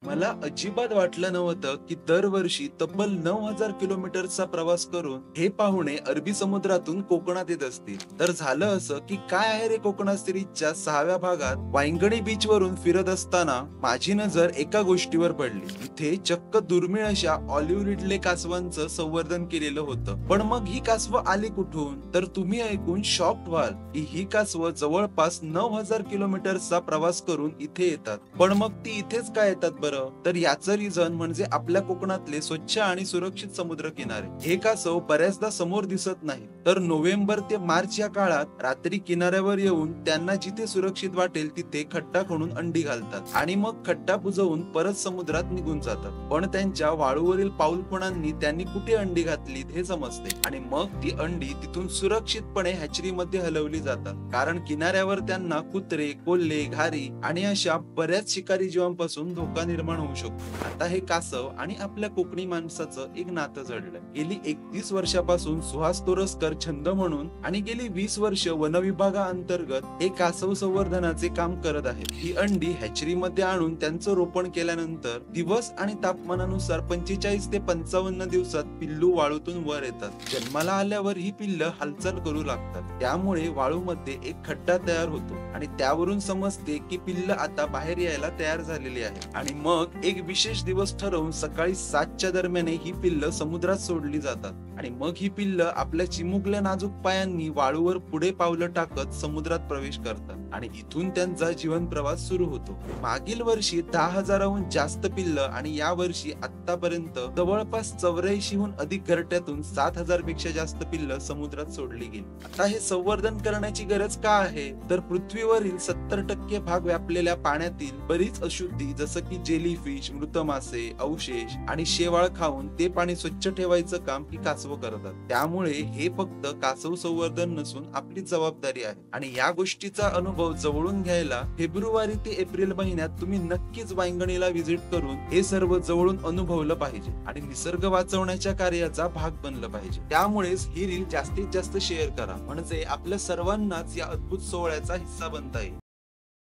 मला अजिबात वाटलं नव्हतं की दरवर्षी तब्बल 9,000 किलोमीटरचा प्रवास करून हे पाहुणे अरबी समुद्रातून कोकणात येत असतील. तर झालं असं की काय आहे रे कोकणात सिरीजच्या 6व्या भागात वायंगणी बीच वरून फिरत असताना माझी नजर एका गोष्टीवर पडली. इथे चक्क दुर्मिळ अशा ऑलिव्ह रिडले कासवांचं संवर्धन केलेलं होतं. पण मग ही कासवं आली कुठून? तर तुम्ही ऐकून शॉक्ड व्हाल की ही कासवं जवळपास 9,000 किलोमीटरचा प्रवास करून इथे येतात. पण मग ती इथेच काय येतात बरं? तर याचं रिझन म्हणजे आपल्या कोकणातले स्वच्छ आणि सुरक्षित समुद्र किनारे. हे कासव बऱ्याचदा समोर दिसत नाही, तर नोव्हेंबर ते मार्च या काळात रात्री किनाऱ्यावर येऊन त्यांना जिथे सुरक्षित वाटेल तिथे खड्डा खणून अंडी घालतात आणि मग खड्डा बुजवून परत समुद्रात निघून जातात. पण त्यांच्या वाळूवरील पाऊलखुणांनी त्यांनी कुठे अंडी घातली हे समजते आणि मग ती अंडी तिथून सुरक्षितपणे हॅचरीमध्ये हलवली जातात, कारण किनाऱ्यावर त्यांना कुत्रे, कोल्हे, घारी आणि अशा बऱ्याच शिकारी जीवांपासून धोका निर्माण होऊ शकतो. आता हे कासव आणि आपल्या कोकणी माणसाचं एक नातं जडलंय. गेली 31 वर्षापासून सुहास तोरसकर छंद म्हणून आणि गेली 20 वर्ष वनविभागाअंतर्गत हे कासव संवर्धनाचे काम करत आहेत. ही अंडी हॅचरीमध्ये आणून त्यांचं रोपण केल्यानंतर दिवस आणि तापमानानुसार 45 ते 55 दिवसात पिल्लू वाळूतून वर येतात. जन्माला आल्यावर ही पिल्ल हालचाल करू लागतात, त्यामुळे वाळूमध्ये एक खड्डा तयार होतो आणि त्यावरून समजते की पिल्ल आता बाहेर यायला तयार झालेली आहे. आणि मग एक विशेष दिवस ठरवून सकाळी 7च्या दरम्यान ही पिल्ल समुद्रात सोडली जातात आणि मग ही पिल्ल आपल्या चिमुकल्या नाजूक पायांनी वाळूवर पुढे पावलं टाकत समुद्रात प्रवेश करतात आणि इथून त्यांचा जीवन प्रवास सुरू होतो. मागील वर्षी 10,000हून जास्त पिल्ल आणि या वर्षी आतापर्यंत जवळपास 84हून अधिक घरट्यातून 7,000 पेक्षा जास्त पिल्ल समुद्रात सोडली गेली. आता हे संवर्धन करण्याची गरज का आहे? तर पृथ्वीवरील 70% भाग व्यापलेल्या पाण्यातील बरीच अशुद्धी जसं की जेलीफिश, मृत मासे, अवशेष आणि शेवाळ खाऊन ते पाणी स्वच्छ ठेवायचं काम ही कासव करतात. त्यामुळे हे फक्त कासव संवर्धन नसून आपली जबाबदारी आहे आणि या गोष्टीचा अनुभव जवळून घ्यायला फेब्रुवारी ते एप्रिल महिन्यात तुम्ही नक्कीच वायंगणीला व्हिजिट करून हे सर्व जवळून अनुभवलं पाहिजे आणि निसर्ग वाचवण्याच्या कार्याचा भाग बनलं पाहिजे. त्यामुळेच ही रील जास्तीत जास्त शेअर करा, म्हणजे आपल्या सर्वांनाच या अद्भुत सोहळ्याचा हिस्सा बनता येईल.